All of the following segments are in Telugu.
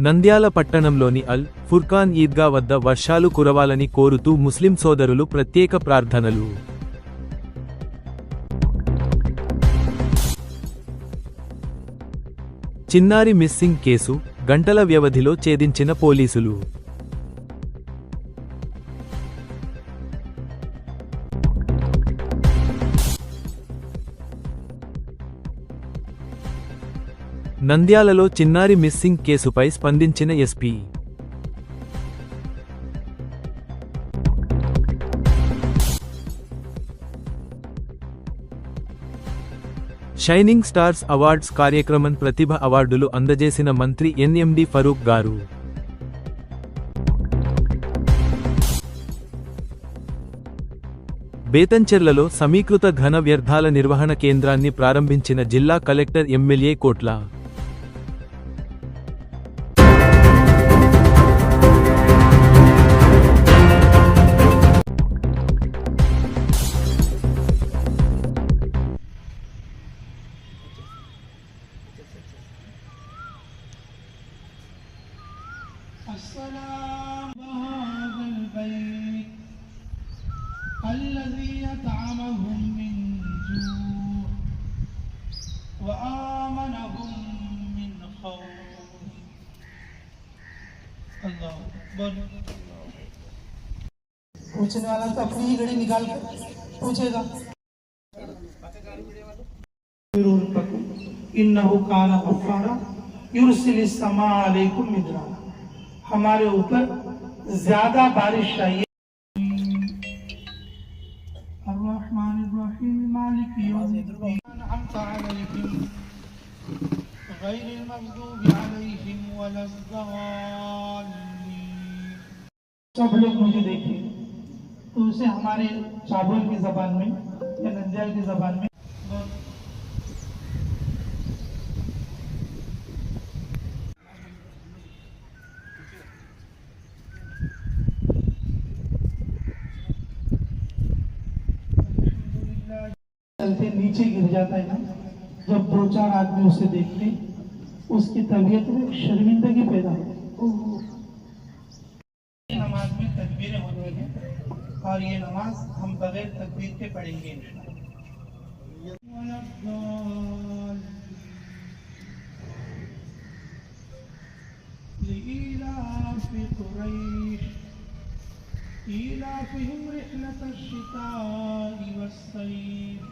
నంద్యాల పట్టణంలోని అల్ ఫుర్ఖాన్ ఈద్గా వద్ద వర్షాలు కురవాలని కోరుతూ ముస్లిం సోదరులు ప్రత్యేక ప్రార్థనలు. చిన్నారి మిస్సింగ్ కేసు గంటల వ్యవధిలో ఛేదించిన పోలీసులు. నంద్యాలలో చిన్నారి మిస్సింగ్ కేసుపై స్పందించిన ఎస్పీ. షైనింగ్ స్టార్స్ అవార్డ్స్ కార్యక్రమం ప్రతిభ అవార్డులు అందజేసిన మంత్రి ఎన్ఎండి ఫరూక్ గారు. బేతంచెర్లలో సమీకృత ఘన వ్యర్థాల నిర్వహణ కేంద్రాన్ని ప్రారంభించిన జిల్లా కలెక్టర్ ఎమ్మెల్యే కోట్ల. الذي أطعمهم من جوع وآمنهم من خوف. الله أكبر. पूछने वाला तो अपनी ही घड़ी निकाल कर पूछेगा. इन्नहु कान गफ्फारा युरसिलिस समा अलैकुम मिदरारा. हमारे ऊपर ज्यादा बारिश चाहिए. सब लोग मुझे देखिए तो उसे हमारे चावल की जबान में या नंदियाल की जबान में चलते नीचे गिर जाता है ना. जब दो चार आदमी उसे देखते उसकी तबीयत में शर्मिंदगी पैदा होती. नमाज में तकबीरें होती हैं और ये नमाज हम बगैर तकबीर के पढ़ेंगे. लिईलाफि कुरैश ईलाफिहिम रिह्लतश शिताइ वस्सैफ.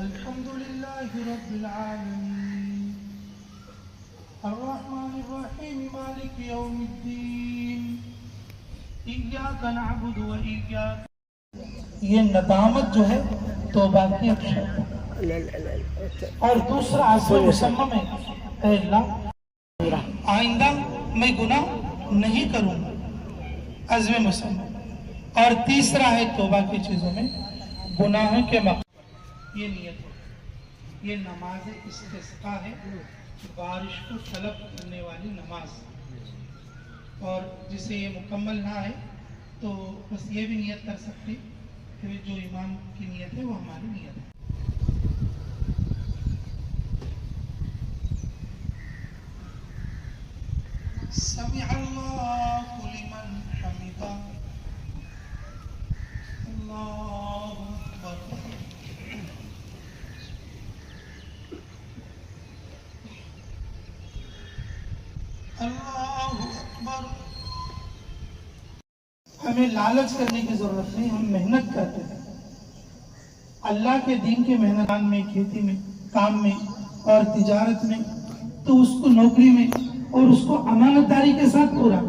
अल्हम्दुलिल्लाहि रब्बिल आलमीन अर्रहमानिर रहीम मालिकि यौमिद्दीन इय्याका नअबुदु व इय्याका. ये नदामत जो है तौबा की अक्षर और दूसरा आज़्म मुसम्मम है. अल्लाह आइंदा मैं गुनाह नहीं करूंगा. अज़्म मुसम्मम. और तीसरा है तौबा की चीजों में गुनाहों के ये नियत है. ये नमाज इस्तिस्का है, बारिश को तलब करने वाली नमाज. और जिसे ये मुकम्मल ना है तो बस ये भी नियत कर सकते कि जो इमाम की नियत है वो हमारी नियत है. समी अल्लाहु लिमन हमिदा. अल्लाहु अकबर. हमें लालच करने की जरूरत नहीं. हम मेहनत करते हैं अल्लाह के दीन के मेहनत में, खेती में, काम में और तिजारत में. तो उसको नौकरी में और उसको अमानतदारी के साथ पूरा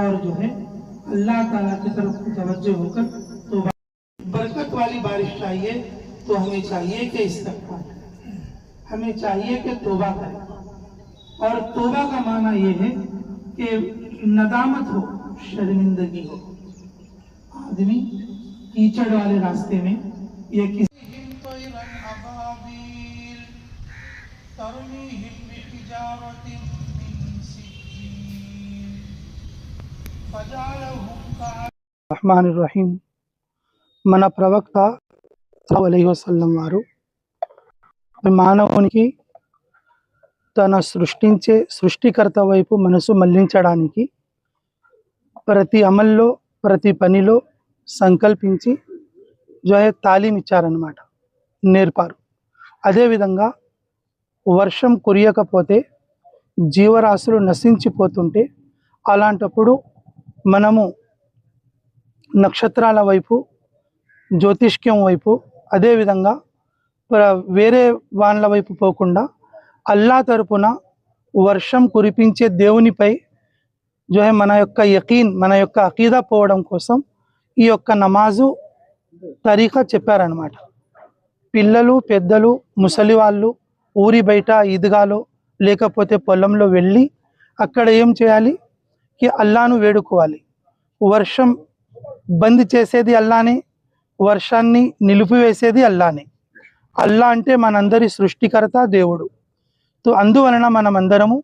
और जो है अल्लाह ताला की तरफ तवज्जो होकर तो बरकत वाली बारिश चाहिए. तो हमें चाहिए कि इस्तिग़फ़ार, हमें चाहिए कि तौबा करें. और तौबा का माना ये है कि नदामत हो, शर्मिंदगी हो. आदमी कीचड़ वाले रास्ते में ये किसी तरमीहिम बिहिजारतिन मिन सिज्जील फजअलहुम रहमान रहीम మన ప్రవక్త సల్లల్లాహు అలైహి వసల్లం వారు మానవునికి తన సృష్టికర్త వైపు మనసు మళ్లించడానికి ప్రతి అమల్లో ప్రతి పనిలో సంకల్పించి తాలీం ఇచ్చారన్నమాట, నేర్పారు. అదేవిధంగా వర్షం కురియకపోతే జీవరాశులు నశించిపోతుంటే అలాంటప్పుడు మనము నక్షత్రాల వైపు, జ్యోతిష్క్యం వైపు, అదేవిధంగా వేరే వాళ్ళ వైపు పోకుండా అల్లా తరపున వర్షం కురిపించే దేవునిపై మన యొక్క యకీన్, మన యొక్క అకీదా పోవడం కోసం ఈ యొక్క నమాజు తరీకా చెప్పారనమాట. పిల్లలు, పెద్దలు, ముసలి వాళ్ళు ఊరి బయట ఈద్గాలో లేకపోతే పొలంలో వెళ్ళి అక్కడ ఏం చేయాలి, అల్లాను వేడుకోవాలి. వర్షం బంద్ చేసేది అల్లానే, వర్షాన్ని నిలిపివేసేది అల్లానే. అల్లా అంటే మనందరి సృష్టికర్త, దేవుడు. అందువలన మనమందరము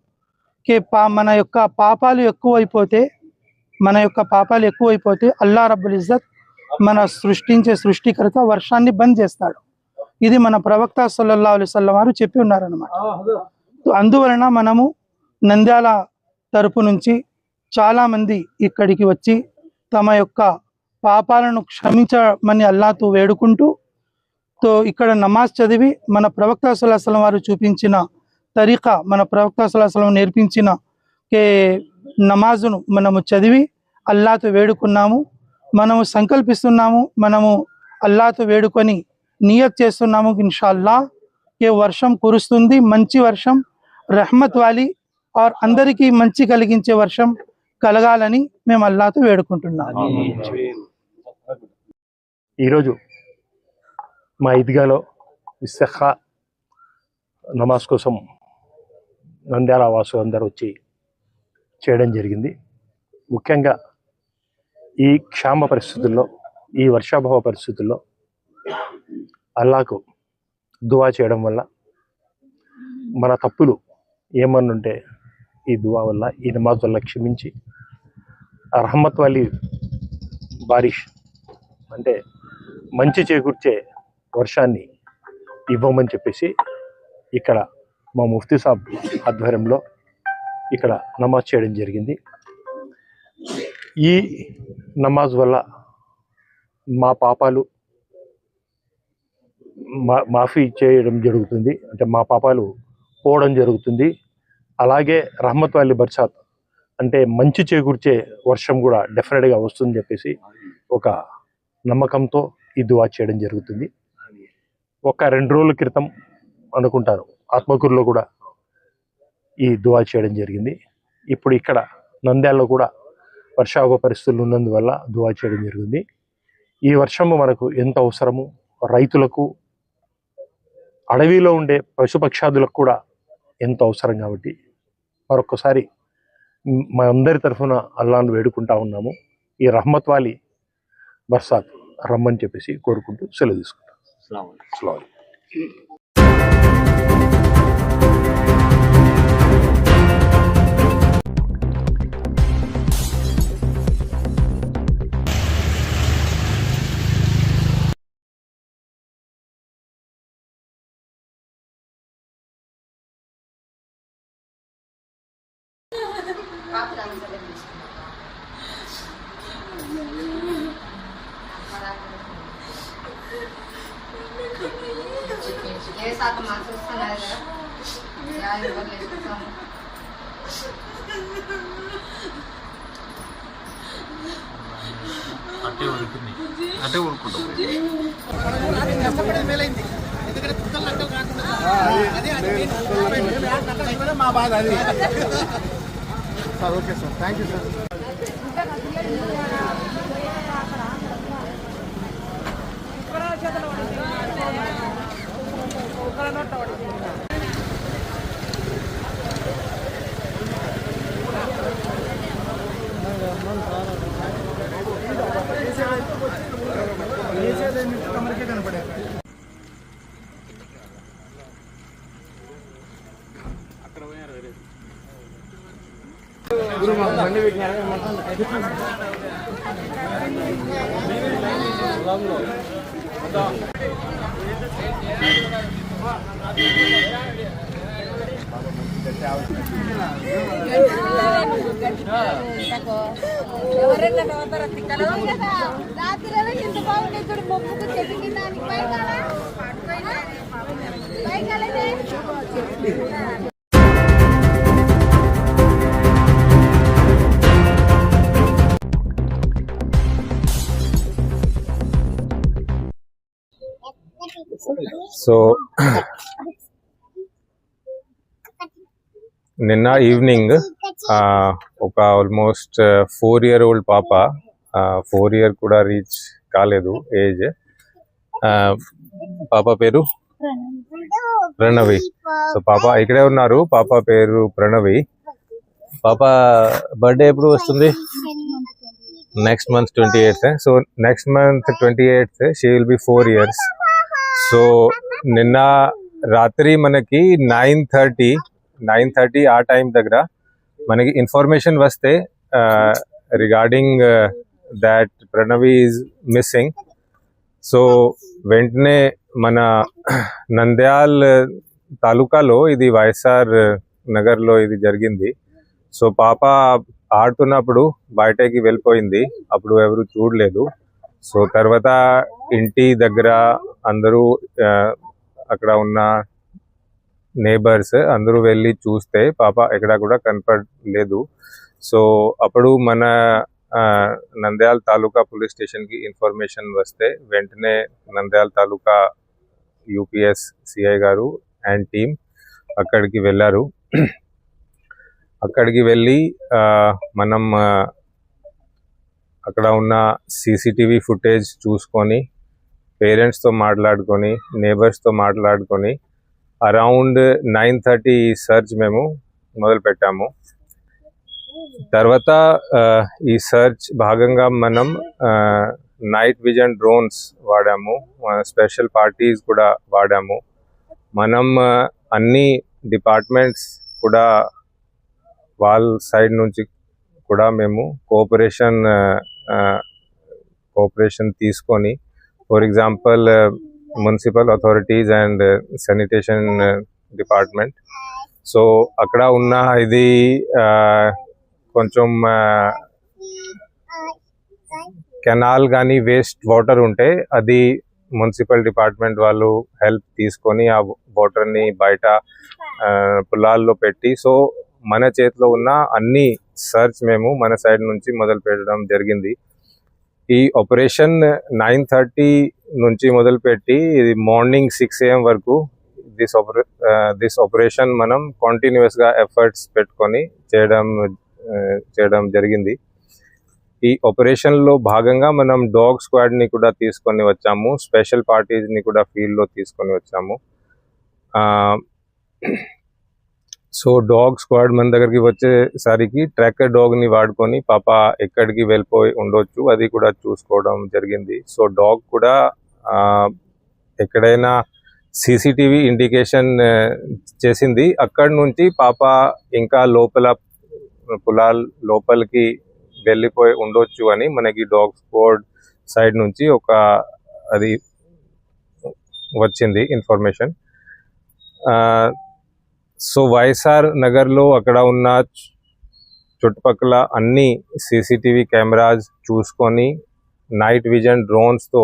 మన యొక్క పాపాలు ఎక్కువైపోతే అల్లా రబ్బుల్ ఇజ్జత్ మన సృష్టికర్త వర్షాన్ని బంద్ చేస్తాడు. ఇది మన ప్రవక్త సల్లల్లాహు అలైహి వసల్లం వారు చెప్పి ఉన్నారన్నమాట. అందువలన మనము నంద్యాల తరపు నుంచి చాలామంది ఇక్కడికి వచ్చి తమ యొక్క పాపాలను క్షమించమని అల్లాతో వేడుకుంటూ ఇక్కడ నమాజ్ చదివి మన ప్రవక్త సల్లల్లాహు అలైహి వసల్లం వారు చూపించిన తరీకా, మన ప్రవక్త సల్లల్లాహు అలైహి వసల్లం నేర్పించిన నమాజును మనము చదివి అల్లాతో వేడుకున్నాము. మనము సంకల్పిస్తున్నాము, మనము అల్లాతో వేడుకొని నియత్ చేస్తున్నాము ఇన్షాల్లా వర్షం కురుస్తుంది. మంచి వర్షం, రహ్మత్ వాలి और అందరికీ మంచి కలిగించే వర్షం కలగాలని మేము అల్లాతో వేడుకుంటున్నాము. ఈరోజు మా ఈద్గాలో ఇస్తఖా నమాజ్ కోసం నంద్యాల వాసు అందరూ వచ్చి చేయడం జరిగింది. ముఖ్యంగా ఈ క్షామ పరిస్థితుల్లో, ఈ వర్షాభావ పరిస్థితుల్లో అల్లాకు దువా చేయడం వల్ల మన తప్పులు ఏమన్నుంటే ఈ దువా వల్ల, ఈ నమాజ్ వల్ల క్షమించి రహమత్ వాలి బారిష్ అంటే మంచి చేకూర్చే వర్షాన్ని ఇవ్వమని చెప్పేసి ఇక్కడ మా ముఫ్తీ సాబ్ ఆధ్వర్యంలో ఇక్కడ నమాజ్ చేయడం జరిగింది. ఈ నమాజ్ వల్ల మా పాపాలు మాఫీ చేయడం జరుగుతుంది, అంటే మా పాపాలు పోవడం జరుగుతుంది. అలాగే రహమత్ వాలి బర్సాత్ అంటే మంచి చేకూర్చే వర్షం కూడా డెఫినెట్గా వస్తుందని చెప్పేసి ఒక నమ్మకంతో ఈ దువా చేయడం జరుగుతుంది. ఒక 2 రోజుల క్రితం అనుకుంటాను ఆత్మకూరులో కూడా ఈ దువా చేయడం జరిగింది. ఇప్పుడు ఇక్కడ నంద్యాలలో కూడా వర్షాభావ పరిస్థితులు ఉన్నందువల్ల దువా చేయడం జరిగింది. ఈ వర్షము మనకు ఎంత అవసరము, రైతులకు, అడవిలో ఉండే పశుపక్షాదులకు కూడా ఎంతో అవసరం. కాబట్టి మరొకసారి మా అందరి తరఫున అల్లాను వేడుకుంటా ఉన్నాము. ఈ రహమత్ వాలి బర్సాత్ రమ్మని చెప్పేసి కోరుకుంటూ సెలవు తీసుకుంటాం. అంటే ఊరుకుంటాం. మా బాధ అది. Sir okay sir, thank you sir. రాత్రి ఎంత బాగుండే చూడు మొక్కుకు చెట్టు కింద సో నిన్న ఈవినింగ్ ఒక ఆల్మోస్ట్ 4-year-old పాప 4 year కూడా రీచ్ కాలేదు ఏజ్. పాప పేరు ప్రణవి. సో పాప ఇక్కడే ఉన్నారు. పాప పేరు ప్రణవి. పాప బర్త్డే ఎప్పుడు వస్తుంది? Next month 28th. So next month 28th she will be 4 years. So నిన్న రాత్రి మనకి 9:30 ఆ టైం దగ్గర మనకి ఇన్ఫర్మేషన్ వస్తే regarding that Pranavi is missing. So వెంటనే మన నంద్యాల్ తాలూకాలో ఇది వైఎస్ఆర్ నగర్లో ఇది జరిగింది. సో పాప ఆడుతున్నప్పుడు బయటకి వెళ్ళిపోయింది. అప్పుడు ఎవరు చూడలేదు. సో తర్వాత ఇంటి దగ్గర అందరూ అక్కడ ఉన్న నేబర్స్ అందరూ వెళ్ళి చూస్తే పాప ఎక్కడ కూడా కనపడలేదు. సో అప్పుడు మన నంద్యాల తాలూకా పోలీస్ స్టేషన్కి ఇన్ఫర్మేషన్ వస్తే వెంటనే నంద్యాల తాలూకా యూపీఎస్ సిఐ గారు అండ్ టీమ్ అక్కడికి వెళ్ళారు. అక్కడికి వెళ్ళి మనం అక్కడ ఉన్న సీసీటీవీ ఫుటేజ్ చూసుకొని పేరెంట్స్తో మాట్లాడుకొని నేబర్స్తో మాట్లాడుకొని అరౌండ్ 9:30 సర్చ్ మేము మొదలు పెట్టాము. తర్వాత ఈ సర్చ్ భాగంగా మనం నైట్ విజన్ డ్రోన్స్ వాడాము, స్పెషల్ పార్టీస్ కూడా వాడాము. మనం అన్ని డిపార్ట్మెంట్స్ కూడా వాళ్ళ సైడ్ నుంచి కూడా మేము కోఆపరేషన్ తీసుకొని, for example municipal authorities and sanitation department. So అక్కడ ఉన్న ఇది కొంచెం కెనాల్ కానీ వేస్ట్ వాటర్ ఉంటే అది మున్సిపల్ డిపార్ట్మెంట్ వాళ్ళు హెల్ప్ తీసుకొని ఆ వాటర్ని బయట పొలాల్లో పెట్టి, సో మన చేతిలో ఉన్న అన్ని సర్చ్ మేము మన సైడ్ నుంచి మొదలు పెట్టడం జరిగింది. ఈ ఆపరేషన్ 9:30 నుంచి మొదలుపెట్టి ఇది మార్నింగ్ 6 AM వరకు దిస్ ఆపరేషన్ మనం కంటిన్యూస్గా ఎఫర్ట్స్ పెట్టుకొని చేయడం జరిగింది. ఈ ఆపరేషన్లో భాగంగా మనం డాగ్ స్క్వాడ్ని కూడా తీసుకొని వచ్చాము, స్పెషల్ పార్టీస్ని కూడా ఫీల్డ్లో తీసుకొని వచ్చాము. సో డాగ్ స్క్వాడ్ మన దగ్గరికి వచ్చేసరికి ట్రాకర్ డాగ్ని వాడుకొని పాప ఎక్కడికి వెళ్ళిపోయి ఉండొచ్చు అది కూడా చూసుకోవడం జరిగింది. సో డాగ్ కూడా ఎక్కడైనా సీసీటీవీ ఇండికేషన్ చేసింది, అక్కడి నుంచి పాప ఇంకా పొలాల లోపలికి వెళ్ళిపోయి ఉండొచ్చు అని మనకి డాగ్ స్క్వాడ్ సైడ్ నుంచి అది వచ్చింది ఇన్ఫర్మేషన్. సో వైఎస్ఆర్ నగర్లో అక్కడ ఉన్న చుట్టుపక్కల అన్ని సీసీటీవీ కెమెరాస్ చూసుకొని నైట్ విజన్ డ్రోన్స్తో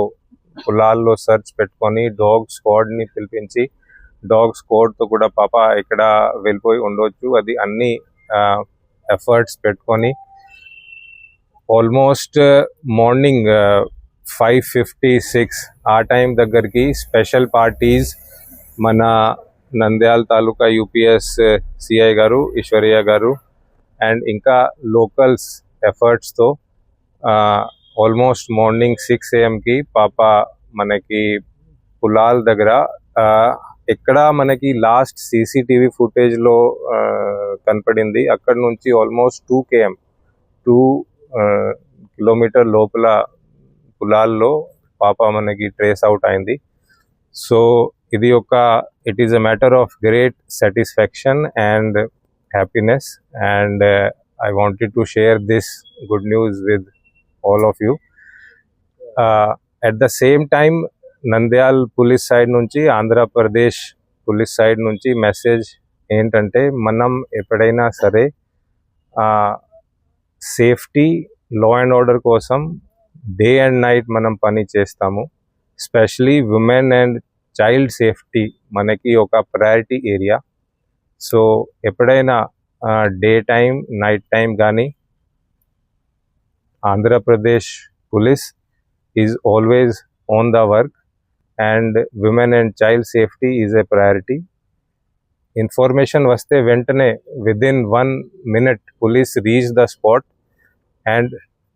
పొలాల్లో సర్చ్ పెట్టుకొని డాగ్ స్క్వాడ్ని పిలిపించి డాగ్ స్క్వాడ్తో కూడా పాప ఎక్కడ వెళ్ళిపోయి ఉండొచ్చు అది అన్ని ఎఫర్ట్స్ పెట్టుకొని ఆల్మోస్ట్ మార్నింగ్ 5:56 ఆ టైం దగ్గరికి స్పెషల్ పార్టీస్ మన నంద్యాల తాలూకా యూపీఎస్ సిఐ గారు ఈశ్వర్య గారు అండ్ ఇంకా లోకల్స్ ఎఫర్ట్స్తో ఆల్మోస్ట్ మార్నింగ్ 6 AM పాప మనకి పొలాల దగ్గర ఎక్కడ మనకి లాస్ట్ సీసీటీవీ ఫుటేజ్లో కనపడింది అక్కడ నుంచి ఆల్మోస్ట్ 2 కిలోమీటర్ లోపల పొలాల్లో పాప మనకి ట్రేస్ అవుట్ అయింది. సో ఇది it is a matter of great satisfaction and happiness and I wanted to share this good news with all of you. At the same time, Nandyal police side నుంచి ఆంధ్రప్రదేశ్ పోలీస్ సైడ్ నుంచి మెసేజ్ ఏంటంటే మనం ఎప్పుడైనా సరే సేఫ్టీ లా అండ్ ఆర్డర్ కోసం డే అండ్ నైట్ మనం పని చేస్తాము. Especially women and child safety మనకి ఒక ప్రయారిటీ ఏరియా. సో ఎప్పుడైనా డే టైం నైట్ టైం కానీ Andhra Pradesh police is always on the work and women and child safety is a priority. Information vaste ventane within 1 minute police reach the spot and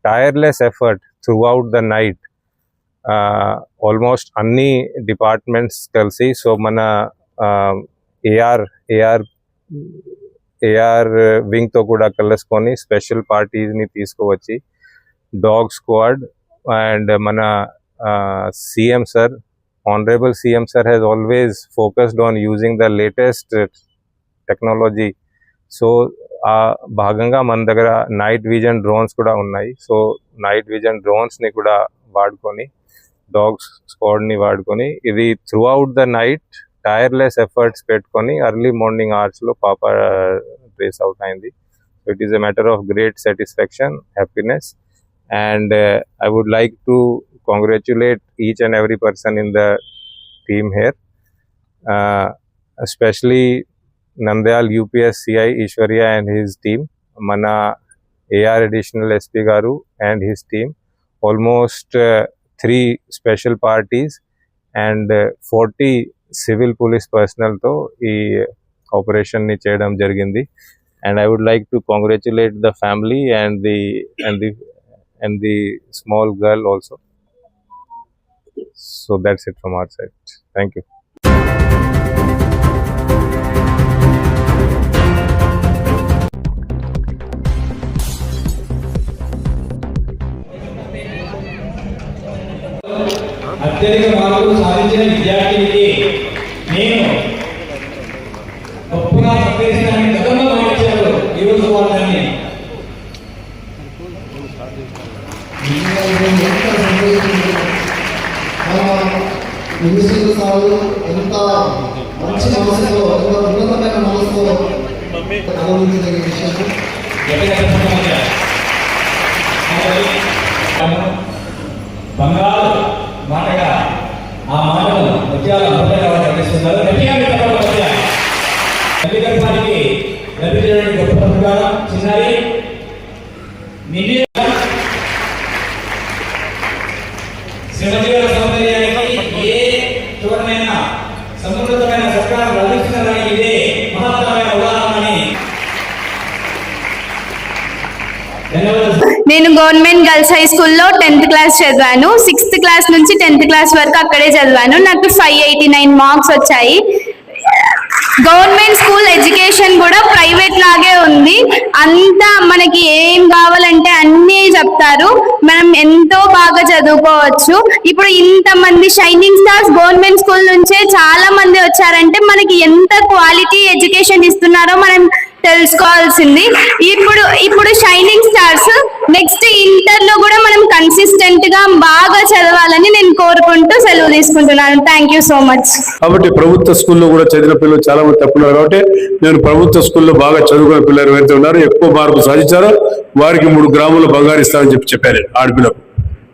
tireless effort throughout the night. Almost anni departments kalsi, so mana AR wing to kuda kalasకొని special parties ni తీసుకోవచ్చి dog squad and mana CM sir, Honorable CM sir has always focused on using the latest technology. So భాగంగా మన దగ్గర నైట్ విజన్ డ్రోన్స్ కూడా ఉన్నాయి. సో నైట్ విజన్ డ్రోన్స్ ని కూడా వాడుకొని డాగ్స్ స్క్వాడ్ ని వాడుకొని ఇది through out the night tyreless efforts పెట్టుకొని ఎర్లీ మార్నింగ్ అవర్స్ లో పాప ట్రేస్ అవుట్ అయింది. It is a matter of great satisfaction, happiness, and I would like to congratulate each and every person in the team here, especially Nandyal UPS CI Ishwarya and his team, mana AR additional SP garu and his team, almost 3 special parties and 40 civil police personnel to ee operation ni cheyadam jarigindi. And I would like to congratulate the family and the small girl also. So that's it from our side. Thank you. అత్యధిక మార్కులు సాధించిన విద్యార్థికి నేను గొప్పగా సందేశాన్ని గతంలో మార్చారు. ఈరోజు వాళ్ళని మినిస్టర్ సార్ ఎంత మంచి మనసుతో, ఎంత ఉన్నతమైన మనసుతో ఆలోచించదగిన విషయం. బంగారు మాటగా ఆ మాటలు ముత్యాల ముద్దగా కనిపిస్తున్నారు. తల్లిదండ్రులకి లభించడానికి గొప్ప పురస్కారం చిన్నారి శివజీవుల సౌందర్యానికి ఏ చూడనైనా సమృద్ధమైన సర్కారం లభించడానికి ఇదే మహత్తరమైన ఉదాహరణని. నేను గవర్నమెంట్ గర్ల్స్ హై స్కూల్లో 10th క్లాస్ చదివాను. 6th క్లాస్ నుంచి 10th క్లాస్ వరకు అక్కడే చదివాను. నాకు 589 మార్క్స్ వచ్చాయి. గవర్నమెంట్ స్కూల్ ఎడ్యుకేషన్ కూడా ప్రైవేట్ లాగే ఉంది. అంతా మనకి ఏం కావాలంటే అన్నీ చెప్తారు. మనం ఎంతో బాగా చదువుకోవచ్చు. ఇప్పుడు ఇంతమంది షైనింగ్ స్టార్స్ గవర్నమెంట్ స్కూల్ నుంచే చాలా మంది వచ్చారంటే మనకి ఎంత క్వాలిటీ ఎడ్యుకేషన్ ఇస్తున్నారో మనం తెలుసుకోవాల్సింది. ఇప్పుడు షైనింగ్ స్టార్స్ నెక్స్ట్ ఇంటర్ లో కూడా మనం కన్సిస్టెంట్ గా బాగా చదవాలని నేను కోరుకుంటూ సెలవు తీసుకుంటున్నాను. Thank you so much. కాబట్టి ప్రభుత్వ స్కూల్లో కూడా చదివిన పిల్లలు చాలా మంది తప్పున్నారు. కాబట్టి నేను ప్రభుత్వ స్కూల్లో బాగా చదువుకున్న పిల్లలు ఎవరైతే ఉన్నారో, ఎక్కువ మార్కులు సాధించారో వారికి 3 గ్రాముల బంగారు ఇస్తామని చెప్పారు ఆడపిల్లకు.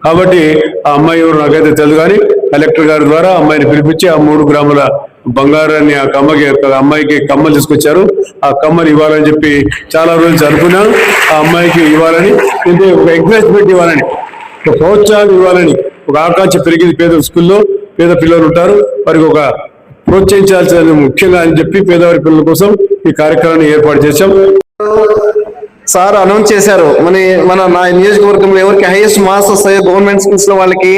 కాబట్టి ఆ అమ్మాయి ఎవరు నాకైతే తెలియదు, కానీ కలెక్టర్ గారి ద్వారా అమ్మాయిని పిలిపించి ఆ 3 గ్రాముల బంగారాన్ని ఆ అమ్మాయికి కమ్మలు తీసుకొచ్చారు. ఆ కమ్మలు ఇవ్వాలని చెప్పి చాలా రోజులు అనుకున్నాను. ఆ అమ్మాయికి ఇవ్వాలని, అంటే ఒక ఎంకరేజ్మెంట్ ఇవ్వాలని, ఒక ప్రోత్సాహం ఇవ్వాలని ఒక ఆకాంక్ష పెరిగింది. పేద స్కూల్లో పేద పిల్లలు ఉంటారు, వారికి ఒక ప్రోత్సహించాల్సిన ముఖ్యంగా అని చెప్పి పేదవారి పిల్లల కోసం ఈ కార్యక్రమాన్ని ఏర్పాటు చేశాం. సార్ అనౌన్స్ చేశారు, మన నా నియోజకవర్గంలో ఎవరికి హైయెస్ట్ మార్క్స్ వస్తాయో గవర్నమెంట్ స్కూల్స్ లో వాళ్ళకి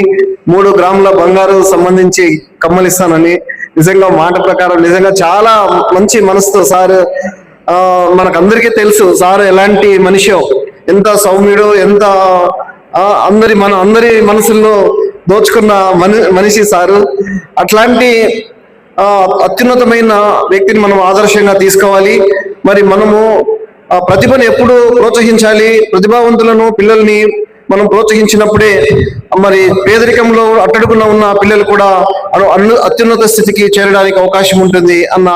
3 గ్రాముల బంగారు సంబంధించి కమ్మలు ఇస్తానని. నిజంగా మాట ప్రకారం నిజంగా చాలా మంచి మనసుతో సార్, మనకందరికీ తెలుసు సార్ ఎలాంటి మనిషో, ఎంత సౌమ్యుడో, ఎంత అందరి మనసుల్లో దోచుకున్న మనిషి సారు. అట్లాంటి అత్యున్నతమైన వ్యక్తిని మనం ఆదర్శంగా తీసుకోవాలి. మరి మనము ఆ ప్రతిభను ఎప్పుడు ప్రోత్సహించాలి, ప్రతిభావంతులను పిల్లల్ని మనం ప్రోత్సహించినప్పుడే మరి పేదరికంలో అట్టడుగున ఉన్న పిల్లలు కూడా అత్యున్నత స్థితికి చేరడానికి అవకాశం ఉంటుంది అన్న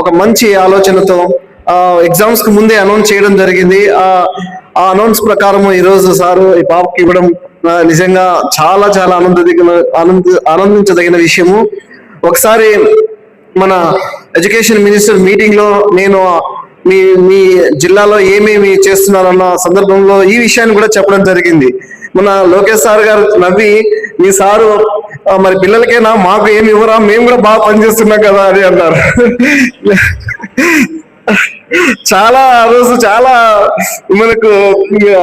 ఒక మంచి ఆలోచనతో ఎగ్జామ్స్ కి ముందే అనౌన్స్ చేయడం జరిగింది. ఆ అనౌన్స్ ప్రకారం ఈ రోజు సారు ఈ పాపకి ఇవ్వడం నిజంగా చాలా చాలా ఆనందించదగిన విషయము. ఒకసారి మన ఎడ్యుకేషన్ మినిస్టర్ మీటింగ్ లో నేను మీ జిల్లాలో ఏమేమి చేస్తున్నారన్న సందర్భంలో ఈ విషయాన్ని కూడా చెప్పడం జరిగింది. మన లోకేష్ సార్ గారు నవ్వి, మీ సారు మరి పిల్లలకైనా మాకు ఏమి ఇవ్వరా, మేము కూడా బాగా పనిచేస్తున్నాం కదా అని అన్నారు. చాలా ఆ రోజు చాలా మనకు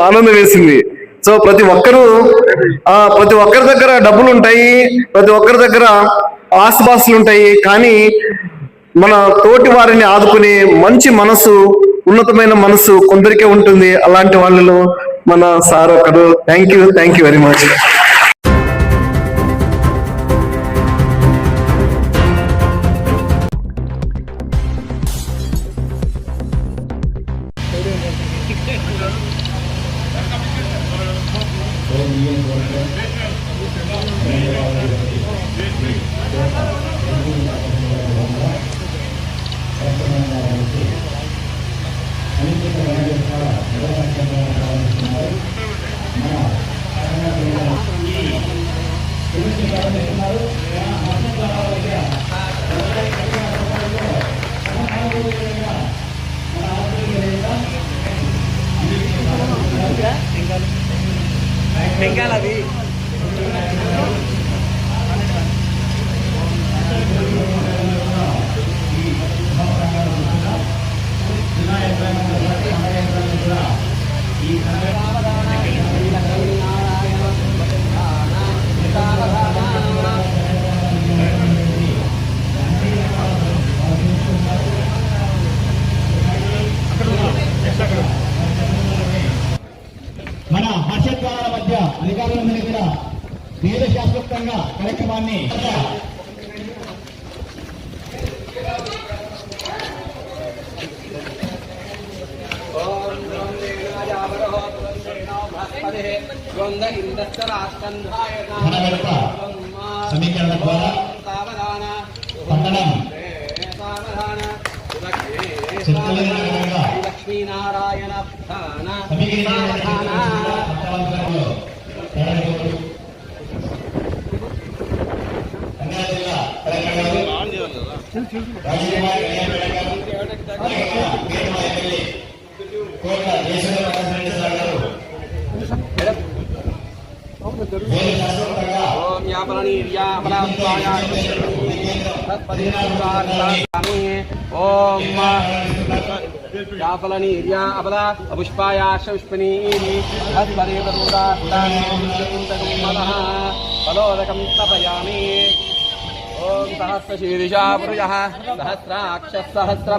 ఆనందం వేసింది. సో ప్రతి ఒక్కరి దగ్గర డబ్బులు ఉంటాయి, ప్రతి ఒక్కరి దగ్గర ఆస్తిపాస్తులు ఉంటాయి, కానీ మన తోటి వారిని ఆదుకునే మంచి మనసు, ఉన్నతమైన మనసు కొందరికే ఉంటుంది. అలాంటి వాళ్ళలో మన సార్ ఒకరు. Thank you very much. మన హర్షద్వారాల మధ్య అధికారులందరినీ కూడా వేద శాస్త్రోక్తంగా కార్యక్రమాన్ని సమీకరణ ద్వారా పండడం లక్ష్మీనారాయణ యాఫలనీర్యా అబలా పుష్పాయాశపుష్పనీని ఫలోదకం స్థాపయామి. ఓం సహస్రశీర్షా పురుషః సహస్రాక్ష సహస్ర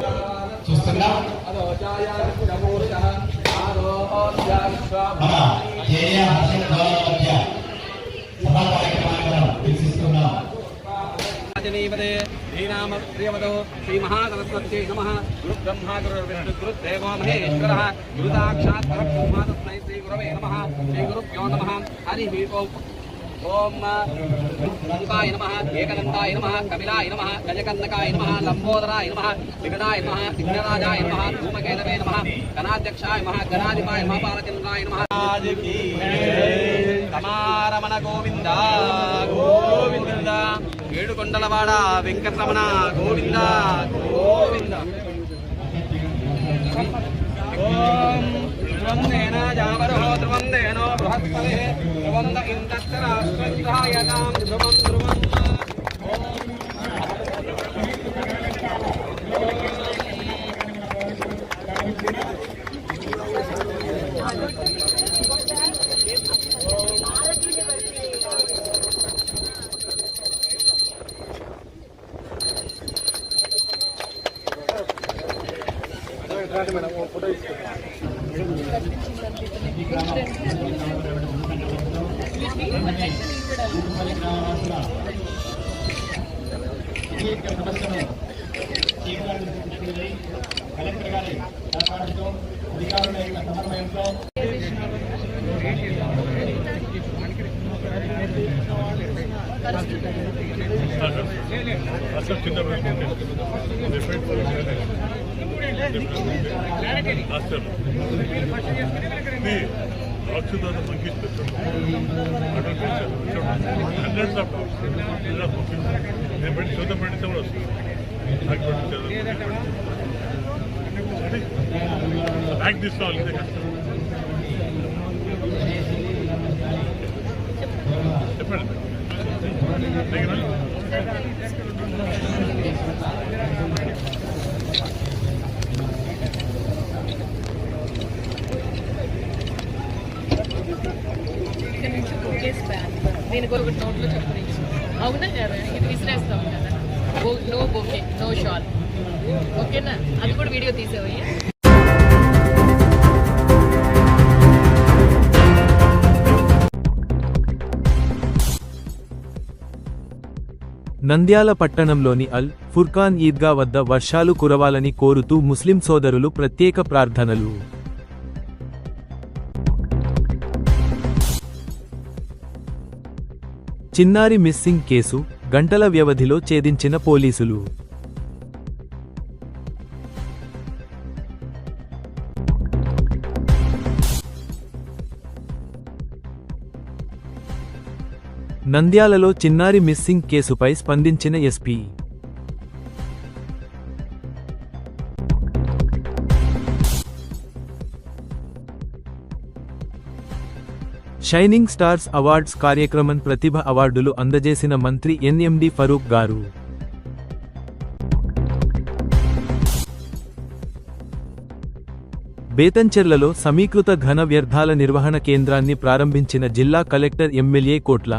శ్రీ మహాసరస్వత్యై నమః. గురు బ్రహ్మ గురు విష్ణు గురు దేవో మహేశ్వరః గురు సాక్షాత్ పరబ్రహ్మ తస్మై శ్రీ గురవే నమః. శ్రీ గురుభ్యో నమః. హరి ఓం. ఓం దంతాయ నమః, ఏకదంతాయ నమః, కపిలాయ నమః, గజకర్ణకాయ నమః, లంబోదరాయ నమః, విఘ్నాయ నమః, విఘ్నరాజాయ నమః, ధూమకేతవే నమః, గణాధ్యక్షాయ నమః, గణాధిపాయ నమః, బాలచంద్రాయ నమః. రమణ గోవింద గోవింద, ఏడుకొండలవాడ వెంకటరమణ గోవింద గోవింద. ఓం ధ్రువందేన జావరహో ధ్రువందేనో బృహస్పతిః ధ్రువంద ఇంద్రరాష్ట్రధాయతాం ధ్రువం ధ్రువం. కలెక్టర్ గారి అధికారుల యొక్క సమన్వయంతో అక్షదాన్ని తగ్గిస్తారు హండ్రెడ్స్ ఆఫ్ నేను పెట్టి చూద్దాం పెడితే కూడా వస్తుంది నాకు బ్యాగ్ తీసుకోవాలి ఇదే కష్టం చెప్పండి నేను ఒకటి నోట్లో చెప్పండి అవునా కదా ఇది విసిరేస్తాం కదా నో బోకే నో షాల్ ఓకేనా అది కూడా వీడియో తీసేవయ్యా. నంద్యాల పట్టణంలోని అల్ ఫుర్ఖాన్ ఈద్గా వద్ద వర్షాలు కురవాలని కోరుతూ ముస్లిం సోదరులు ప్రత్యేక ప్రార్థనలు. చిన్నారి మిస్సింగ్ కేసు గంటల వ్యవధిలో ఛేదించిన పోలీసులు. నంద్యాలలో చిన్నారి మిస్సింగ్ కేసుపై స్పందించిన ఎస్పీ. షైనింగ్ స్టార్స్ అవార్డ్స్ కార్యక్రమం ప్రతిభ అవార్డులు అందజేసిన మంత్రి ఎన్ఎండి ఫరూక్ గారు. బేతంచెర్లలో సమీకృత ఘన వ్యర్థాల నిర్వహణ కేంద్రాన్ని ప్రారంభించిన జిల్లా కలెక్టర్ ఎమ్మెల్యే కోట్ల